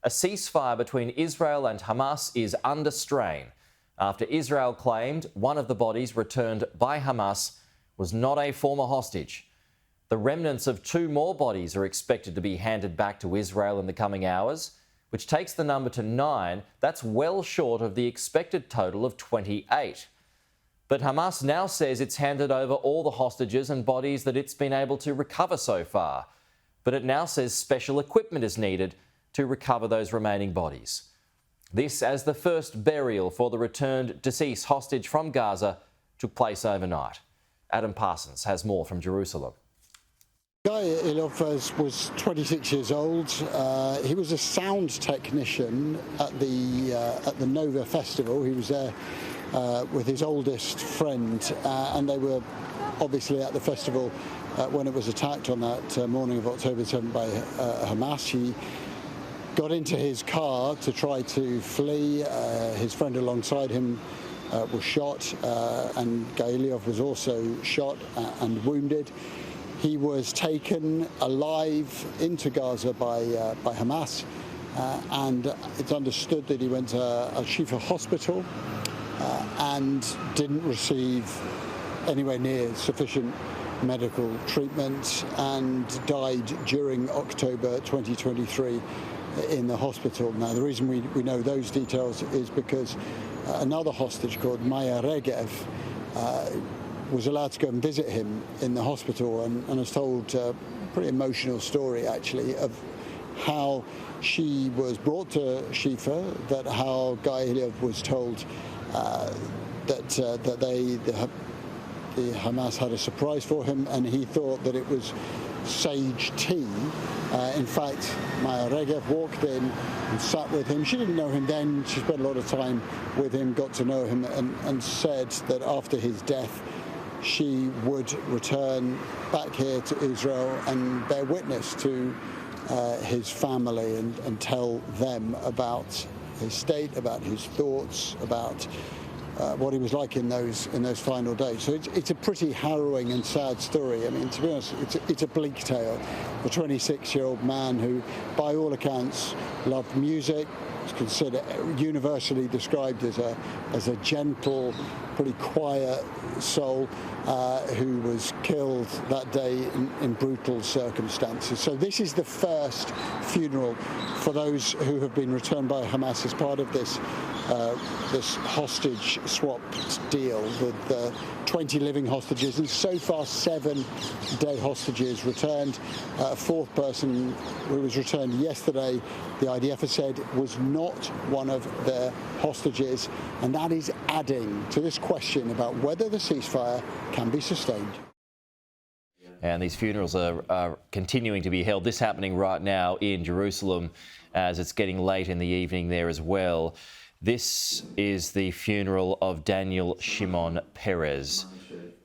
A ceasefire between Israel and Hamas is under strain after Israel claimed one of the bodies returned by Hamas was not a former hostage. The remnants of 2 more bodies are expected to be handed back to Israel in the coming hours, which takes the number to 9. That's well short of the expected total of 28. But Hamas now says it's handed over all the hostages and bodies that it's been able to recover so far. But it now says special equipment is needed to recover those remaining bodies. This as the first burial for the returned deceased hostage from Gaza took place overnight. Adam Parsons has more from Jerusalem. Guy Ilov was 26 years old. He was a sound technician at the Nova Festival. He was there with his oldest friend, and they were obviously at the festival when it was attacked on that morning of October 7th by Hamas. He got into his car to try to flee. His friend alongside him was shot, and Guy Ilov was also shot and wounded. He was taken alive into Gaza by Hamas, and it's understood that he went to Al-Shifa hospital and didn't receive anywhere near sufficient medical treatment and died during October 2023 in the hospital. Now, the reason we know those details is because another hostage called Maya Regev was allowed to go and visit him in the hospital and has told a pretty emotional story, actually, of how she was brought to Shifa, that how Guy Ilov was told that the Hamas had a surprise for him, and he thought that it was sage tea. In fact, Maya Regev walked in and sat with him. She didn't know him then. She spent a lot of time with him, got to know him, and said that after his death, she would return back here to Israel and bear witness to his family and tell them about his state, about his thoughts, about what he was like in those final days. So it's a pretty harrowing and sad story. I mean, to be honest, it's a bleak tale. A 26-year-old man who, by all accounts, loved music, was considered universally described as a gentle, pretty quiet soul, who was killed that day in brutal circumstances. So this is the first funeral for those who have been returned by Hamas as part of this hostage swap deal with 20 living hostages, and so far 7 dead hostages returned. A 4th person who was returned yesterday, the IDF has said, was not one of their hostages, and that is adding to this question about whether the ceasefire can be sustained. And these funerals are continuing to be held. This happening right now in Jerusalem as it's getting late in the evening there as well. This is the funeral of Daniel Shimon Peres,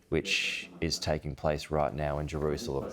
which is taking place right now in Jerusalem.